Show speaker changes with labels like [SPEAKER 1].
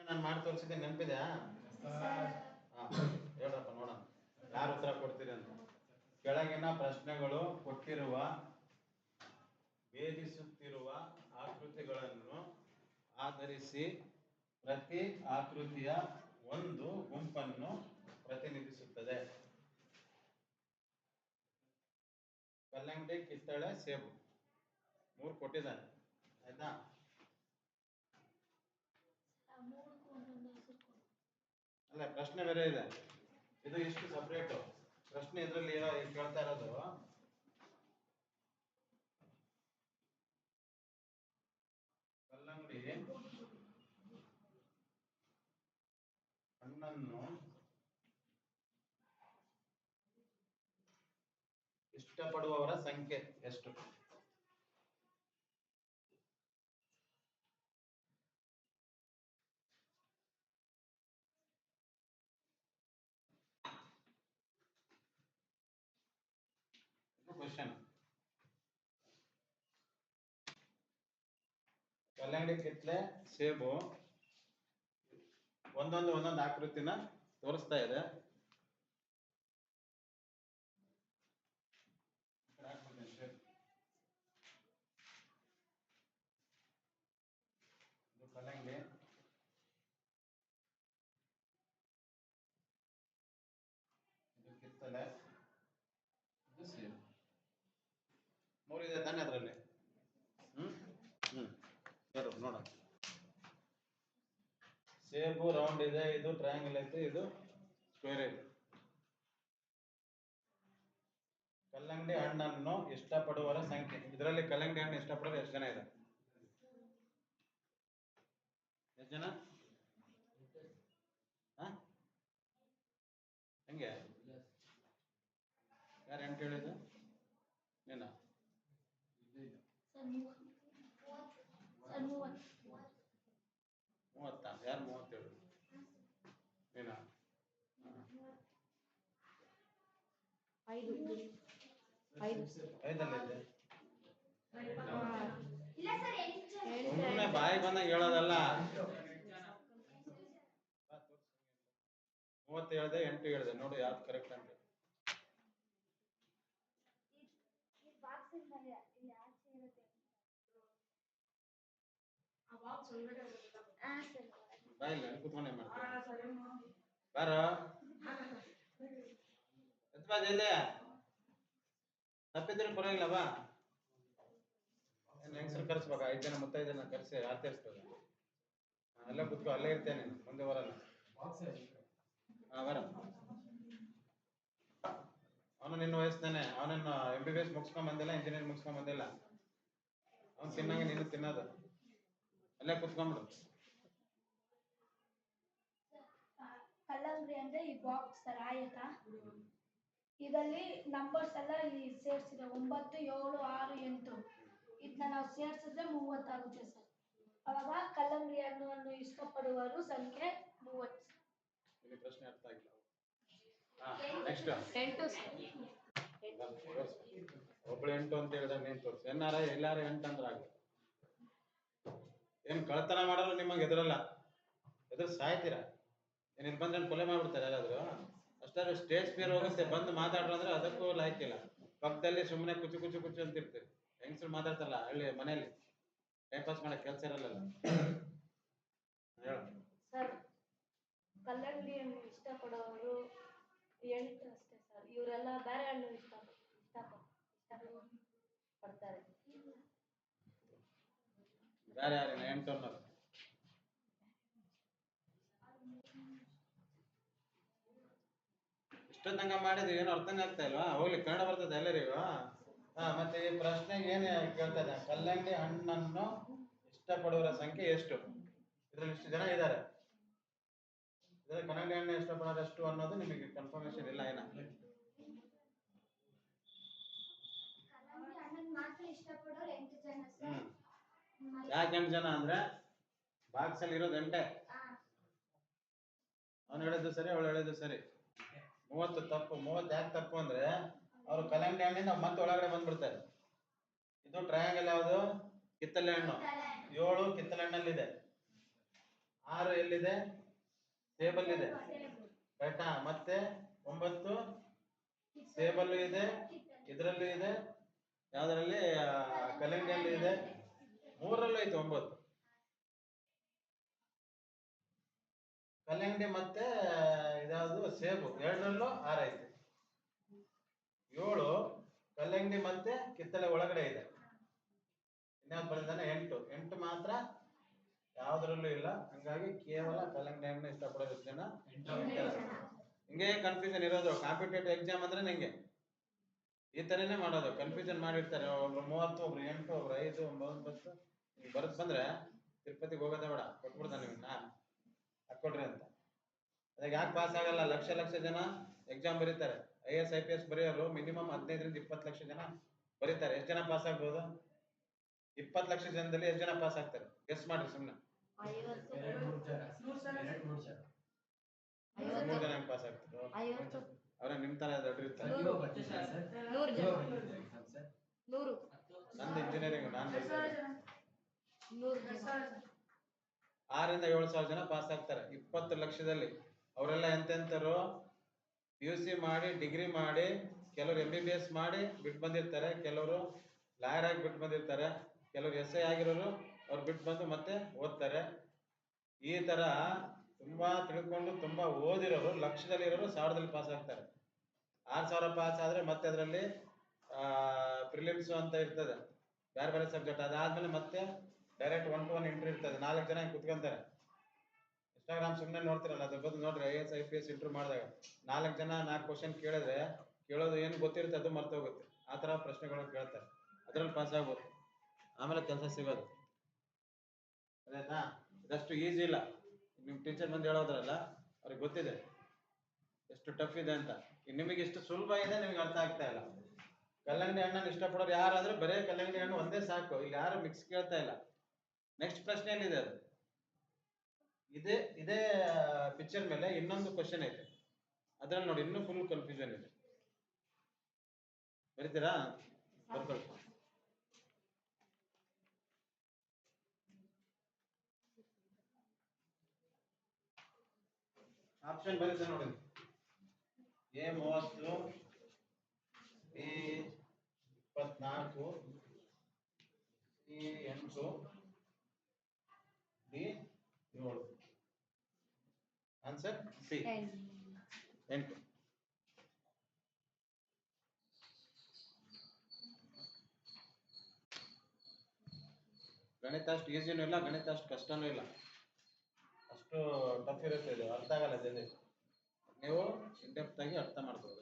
[SPEAKER 1] ನಾನು ಮಾಡಿ ತೋರಿಸಿದ್ದೆ ನೆನಪಿದೆಯಾ? ಹಾಂ, ಹೇಳ್ರಪ್ಪ ನೋಡೋಣ ಯಾರು ಉತ್ತರ ಕೊಡ್ತೀರಿ ಅಂತ. ಕೆಳಗಿನ ಪ್ರಶ್ನೆಗಳು ಕೊಟ್ಟಿರುವ ಭೇದಿಸುತ್ತಿರುವ ಆಕೃತಿಗಳನ್ನು ಆಧರಿಸಿ ಪ್ರತಿ ಆಕೃತಿಯ ಒಂದು ಗುಂಪನ್ನು ಪ್ರತಿನಿಧಿಸುತ್ತದೆ. ಕಲ್ಲಂಗಡಿ, ಕಿತ್ತಳೆ, ಸೇಬು 3 ಕೊಟ್ಟಿದ್ದಾನೆ. ಆಯ್ತಾ? ಅಲ್ಲ, ಪ್ರಶ್ನೆ ಬೇರೆ ಇದೆ. ಇದು ಇಷ್ಟು ಸಪ್ರೇಟು ಪ್ರಶ್ನೆ. ಇದರಲ್ಲಿ ಕೇಳ್ತಾ ಇರೋದು ಕಲ್ಲಂಗಡಿ ಹಣ್ಣನ್ನು ಇಷ್ಟಪಡುವವರ ಸಂಖ್ಯೆ ಎಷ್ಟು? ಕ್ವಶನ್. ಕಲ್ಲಂಗಡಿ, ಕಿತ್ತಳೆ, ಸೇಬು ಒಂದೊಂದು ಆಕೃತಿನ ತೋರಿಸ್ತಾ ಇದೆ. ಕಲ್ಲಂಗಡಿ, ಇದು ಕಿತ್ತಳೆ, ಇದು ಸೇಬು. 3 ಇದೆ ತಾನೆ ಅದರಲ್ಲಿ? ನೋಡ, ಸೇಬು ರೌಂಡ್ ಇದೆ, ಇದು ಟ್ರಯಾಂಗಲ್ ಐತೆ, ಇದು ಸ್ಕ್ವೇರ್ ಇದೆ. ಕಲ್ಲಂಗಡಿ ಹಣ್ಣನ್ನು ಇಷ್ಟಪಡುವವರ ಸಂಖ್ಯೆ. ಇದರಲ್ಲಿ ಕಲ್ಲಂಗಡಿ ಹಣ್ಣು ಇಷ್ಟಪಡೋರು ಎಷ್ಟು ಜನ ಇದೆ? ಎಷ್ಟು ಜನ? ಹೆಂಗೆ? ಯಾರು 8 ಹೇಳಿದ್ದು? ಏನ? 30? ಯಾರು 30 ಹೇಳಿದ್ರು? ಏನ? 5 ಸುಮ್ಮನೆ ಬಾಯಿ ಬಂದಾಗ ಹೇಳೋದಲ್ಲ. 30 ಹೇಳಿದೆ, 8 ಹೇಳಿದೆ. ನೋಡಿ ಯಾವ್ದು ಕರೆಕ್ಟ್ ಅಂತ. ಬಾಯಿಲ್ಲ ಕೂತ್ಕೊಂಡೆ ಮಾಡ್ತೀನಿ. ಬಾರ ಎಲ್ಲಿ ತಪ್ಪಿದ್ರೆ ಪರವಾಗಿಲ್ಲ. ಬಾ, ಹೆಂಗಸರು ಕರ್ಸ್ಬೇಕ? 5 ಜನ ಮುತ್ತೈದನ್ನ ಕರ್ಸಿ ಆಚರಿಸ್ತದೆ. ಅಲ್ಲೇ ಕೂತ್ಕೊ, ಅಲ್ಲೇ ಇರ್ತೇನೆ, ಮುಂದೆ ಬರಲ್ಲ. ಬರ. ಅವನು ನಿನ್ನ ವಯಸ್ಸಾನೆ. ಅವನನ್ನು MBBS ಮುಗಿಸ್ಕೊಂಡ್ ಬಂದಿಲ್ಲ, ಇಂಜಿನಿಯರಿಂಗ್ ಮುಗಿಸ್ಕೊಂಡ್ ಬಂದಿಲ್ಲ. ಅವ್ನು ತಿನ್ನಂಗೆ ನೀನು ತಿನ್ನೋದು. ಅಲ್ಲೇ ಕೂತ್ಕೊಂಡ್ಬಿಡು.
[SPEAKER 2] ಕಲ್ಲಂಗಡಿ ಅಂದ್ರೆ ಈ ಬಾಕ್ಸ್ ತರ ಆಯ್ತಾ? ಇದರಲ್ಲಿ ನಂಬರ್ಸ್ ಎಲ್ಲ ಇಲ್ಲಿ ಸೇರಿಸಿದೆ. 9, 7, 6, 8. ಇದನ್ನ ನಾವು ಸೇರಿಸಿದ್ರೆ 30 ಆಗುತ್ತೆ ಸರ್. ಅವಾಗ ಕಲ್ಲಂಗಡಿ ಹಣ್ಣನ್ನು ಇಷ್ಟಪಡುವವರು ಸಂಖ್ಯೆ 30.
[SPEAKER 1] ಇಲ್ಲಿ ಪ್ರಶ್ನೆ ಅರ್ಥ ಆಗಿಲ್ಲ. ನೆಕ್ಸ್ಟ್
[SPEAKER 2] 8
[SPEAKER 1] ಒಬ್ಳು 8 ಅಂತ ಹೇಳಿದ್ರೆ ನೀನ್ ತೋರಿಸಿ. ಎಲ್ಲಾರು 8 ಅಂದ್ರೆ ಆಗ. ಏನ್ ಕಳ್ತನ ಮಾಡಲ್ಲ ನಿಮಗೆ ಎದುರಲ್ಲ, ಎದುರು ಸಾಯ್ತೀರಾ. ಏನ್ ಇಲ್ಲಿ ಬಂದ್ರೆ ಕೊಲೆ ಮಾಡ್ಬಿಡ್ತಾರೆ ಯಾರಾದ್ರು? ಅಷ್ಟಾದ್ರೂ ಸ್ಟೇಜ್ ಫಿಯರ್ ಹೋಗುತ್ತೆ. ಬಂದು ಮಾತಾಡ್ರು ಅಂದ್ರೆ ಅದಕ್ಕೂ ಲಾಯ್ಕಿಲ್ಲ. ಪಕ್ಕದಲ್ಲಿ ಸುಮ್ಮನೆ ಕುಚ್ಚು ಅಂತ ಇರ್ತೀರಿ. ಹೆಂಗಸರು ಮಾತಾಡ್ತಾರಲ್ಲ ಹಳ್ಳಿ ಮನೆಯಲ್ಲಿ, ಟೈಮ್ ಪಾಸ್ ಮಾಡಕ್ ಕೆಲಸ ಇರಲ್ಲ. ಹೇಳ
[SPEAKER 2] ಸರ್, ಕಲ್ಲಂಗಡಿ ಹಣ್ಣು ಇಷ್ಟಪಡೋರು 8 ಅಷ್ಟೇ ಸರ್. ಇವರೆಲ್ಲ ಬೇರೆ ಹಣ್ಣು ಇಷ್ಟಪಡ್ತಾರೆ.
[SPEAKER 1] ಬೇರೆ ಯಾರೇನ 8 ಅನ್ನೋರು? ಇಷ್ಟೊತ್ತಂಗ ಮಾಡಿದ್ವಿ, ಏನು ಅರ್ಥನೇ ಆಗ್ತಾ ಇಲ್ವಾ? ಹೋಗ್ಲಿ, ಕನ್ನಡ ಬರ್ತದೆ ಎಲ್ಲರಿಗೂ. ಮತ್ತೆ ಈ ಪ್ರಶ್ನೆಗೆ ಏನು ಕೇಳ್ತಾ ಇದ್ದ? ಕಲ್ಲಂಗಡಿ ಹಣ್ಣನ್ನು ಇಷ್ಟಪಡುವವರ ಸಂಖ್ಯೆ ಎಷ್ಟು? ಇದ್ರಲ್ಲಿ ಇಷ್ಟು ಜನ ಇದ್ದಾರೆ. ಇದ್ರಲ್ಲಿ ಕಲ್ಲಂಗಡಿ ಹಣ್ಣು ಇಷ್ಟಪಡೋರು ಎಷ್ಟು ಅನ್ನೋದು ನಿಮಗೆ ಕನ್ಫರ್ಮೇಶನ್ ಇಲ್ಲ. ಏನ ಯಾಕೆ 8 ಜನ ಅಂದ್ರೆ ಬಾಕ್ಸ್ ಅಲ್ಲಿ ಇರೋದು 8. ಅವನು ಹೇಳಿದ್ದು ಸರಿ, ಅವಳು ಹೇಳಿದ್ದು ಸರಿ. 30 ತಪ್ಪು. 30 ಯಾಕೆ ತಪ್ಪು ಅಂದ್ರೆ ಅವರು ಕಲ್ಲಂಗಡಿ ಹಣ್ಣಿಂದ ಮತ್ತೆ ಒಳಗಡೆ ಬಂದ್ಬಿಡ್ತಾರೆ. ಇದು ಟ್ರಯಾಂಗಲ್ ಯಾವುದು? ಕಿತ್ತಳೆ ಹಣ್ಣು. 7 ಕಿತ್ತಳೆ ಹಣ್ಣಲ್ಲಿದೆ. 6 ಎಲ್ಲಿದೆ? ಟೇಬಲ್ ಇದೆ, ಕರೆಕ್ಟಾ? ಮತ್ತೆ 9 ಟೇಬಲ್ ಇದೆ, ಇದರಲ್ಲೂ ಇದೆ, ಯಾವ್ದ್ರಲ್ಲಿ ಕಲ್ಲಂಗಡಿಯಲ್ಲಿ ಇದೆ, 3ರಲ್ಲೂ ಐತೆ 9. ಕಲ್ಲಂಗಡಿ ಮತ್ತೆ ಇದಾವುದು ಸೇಬು 2ರಲ್ಲೂ 6 ಐತೆ. 7 ಕಲ್ಲಂಗಡಿ ಮತ್ತೆ ಕಿತ್ತಳೆ ಒಳಗಡೆ ಇದೆ. ಇನ್ಯಾವ್ದು ಬರೆದಾನೆ? 8 ಮಾತ್ರ ಯಾವ್ದ್ರಲ್ಲೂ ಇಲ್ಲ. ಹಂಗಾಗಿ ಕೇವಲ ಕಲ್ಲಂಗಡಿ ಹಣ್ಣು ಇಷ್ಟಪಡೋ ಜನ 8 ಜನ. ಹಿಂಗೆ ಕನ್ಫ್ಯೂಷನ್ ಇರೋದು. ಕಾಂಪಿಟೇಟಿವ್ ಎಕ್ಸಾಮ್ ಅಂದ್ರೆ ನಿಂಗೆ ಈ ತರನೇ ಮಾಡೋದು. ಕನ್ಫ್ಯೂಷನ್ ಮಾಡಿರ್ತಾರೆ. ಒಬ್ರು 30, ಒಬ್ರು 8, ಒಬ್ರು 5, 9. ನೀವು ಬರತ್ ಬಂದ್ರೆ ತಿರುಪತಿಗೆ ಹೋಗೋದೇ ಬೇಡ, ಕೊಟ್ಬಿಡ್ತಾನೆ ನಿಮ್ಗೆ ಹಾಕೊಡ್ರಿ ಅಂತ. ಅದಾಗ ಯಾಕೆ ಪಾಸ್ ಆಗಲ್ಲ? ಲಕ್ಷ ಲಕ್ಷ ಜನ ಎಕ್ಸಾಮ್ ಬರೀತಾರೆ. IAS IPS ಬರೆಯೋರು ಮಿನಿಮಮ್ 15ರಿಂದ 20 ಲಕ್ಷ ಜನ ಬರೀತಾರೆ. ಎಷ್ಟು ಜನ ಪಾಸ್ ಆಗ್ಬೋದು? 20 ಲಕ್ಷ ಜನದಲ್ಲಿ ಎಷ್ಟು ಜನ ಪಾಸ್ ಆಗ್ತಾರೆ? ಗೆಸ್ ಮಾಡ್ರಿ ಸುಮ್ಮನೆ. 3 ಜನ ಪಾಸ್ ಆಗ್ತಾರೆ. ಅವ್ರ ನಿಮ್ ತರ ದೊಡ್ಡ ಇರ್ತಾರೆ. ನಂದು ಇಂಜಿನಿಯರಿಂಗ್, ನಾನು 6ರಿಂದ 7 ಸಾವಿರ ಜನ ಪಾಸ್ ಆಗ್ತಾರೆ 20 ಲಕ್ಷದಲ್ಲಿ. ಅವರೆಲ್ಲ ಎಂತೆಂತರು PUC ಮಾಡಿ, ಡಿಗ್ರಿ ಮಾಡಿ, ಕೆಲವರು MBBS ಮಾಡಿ ಬಿಟ್ಟು ಬಂದಿರ್ತಾರೆ, ಕೆಲವರು ಲಾಯರ್ ಆಗಿ ಬಿಟ್ಟು ಬಂದಿರ್ತಾರೆ, ಕೆಲವರು SI ಆಗಿರೋರು ಅವ್ರು ಬಿಟ್ಟು ಬಂದು ಮತ್ತೆ ಓದ್ತಾರೆ. ಈ ತರ ತುಂಬಾ ತಿಳ್ಕೊಂಡು ತುಂಬಾ ಓದಿರೋರು ಲಕ್ಷದಲ್ಲಿರೋರು 1000ದಲ್ಲಿ ಪಾಸ್ ಆಗ್ತಾರೆ. 6000 ಪಾಸ್ ಆದ್ರೆ ಮತ್ತೆ ಅದರಲ್ಲಿ ಪ್ರಿಲಿಮ್ಸ್ ಅಂತ ಇರ್ತದೆ, ಬೇರೆ ಬೇರೆ ಸಬ್ಜೆಕ್ಟ್. ಅದಾದ್ಮೇಲೆ ಮತ್ತೆ ಡೈರೆಕ್ಟ್ 1 to 1 ಇಂಟರ್ವ್ಯೂ ಇರ್ತದೆ. 4 ಜನ ಕುತ್ಕೊಂತಾರೆ. ಇನ್ಸ್ಟಾಗ್ರಾಮ್ ಸುಮ್ಮನೆ ನೋಡ್ತಿರಲ್ಲ, ಅದ್ರ ಬದಲು ನೋಡ್ರಿ IAS IPS ಇಂಟರ್ವ್ಯೂ ಮಾಡಿದಾಗ 4 ಜನ 4 ಕ್ವಶನ್ ಕೇಳಿದ್ರೆ ಕೇಳೋದು ಏನು ಗೊತ್ತಿರುತ್ತೆ ಅದು ಮರ್ತೋಗುತ್ತೆ. ಆ ತರ ಪ್ರಶ್ನೆಗಳು ಕೇಳ್ತಾರೆ, ಅದ್ರಲ್ಲಿ ಪಾಸ್ ಆಗ್ಬೋದು, ಆಮೇಲೆ ಕೆಲಸ ಸಿಗೋದು. ಆಯ್ತಾ? ಇದಷ್ಟು ಈಸಿ ಇಲ್ಲ. ನಿಮ್ ಟೀಚರ್ ಬಂದು ಹೇಳೋದ್ರಲ್ಲ, ಅವ್ರಿಗೆ ಗೊತ್ತಿದೆ ಎಷ್ಟು ಟಫ್ ಇದೆ ಅಂತ. ನಿಮಗೆ ಇಷ್ಟು ಸುಲಭ ಇದೆ, ನಿಮ್ಗೆ ಅರ್ಥ ಆಗ್ತಾ ಇಲ್ಲ. ಕಲ್ಲಂಗಡಿ ಹಣ್ಣನ್ನು ಇಷ್ಟಪಡೋರು ಯಾರಾದ್ರೂ ಬರೇ ಕಲ್ಲಂಗಡಿ ಹಣ್ಣು ಒಂದೇ ಸಾಕು, ಇಲ್ಲಿ ಯಾರು ಮಿಕ್ಸ್ ಕೇಳ್ತಾ ಇಲ್ಲ. ನೆಕ್ಸ್ಟ್ ಪ್ರಶ್ನೆಯಲ್ಲಿದೆ ಅದು. ಇದೇ ಪಿಕ್ಚರ್ ಮೇಲೆ ಇನ್ನೊಂದು ಕ್ವಶನ್ ಐತೆ, ಅದ್ರಲ್ಲಿ ನೋಡಿ ಇನ್ನೂ ಫುಲ್ ಕನ್ಫ್ಯೂಷನ್ ಇದೆ. ಬರೀತೀರಾ? ಬರ್ಕೊಳ್ಳಿ. ಆಪ್ಷನ್ ಬರೀತೆ ನೋಡಿ. A 30, B 24, C 8, D 7. Answer C 8. ಗಣಿತ ಅಷ್ಟು ಈಸಿನೂ ಇಲ್ಲ, ಗಣಿತ ಅಷ್ಟು ಕಷ್ಟನೂ ಇಲ್ಲ. ಅಷ್ಟು ಟಫ್ ಇರುತ್ತೆ ಇದು, ಅರ್ಥ ಆಗಲ್ಲ ಜಲ್ದಿ. ನೀವು ಇನ್ ಡೆಪ್ತ್ ಆಗಿ ಅರ್ಥ ಮಾಡ್ಕೋಬೇಕು.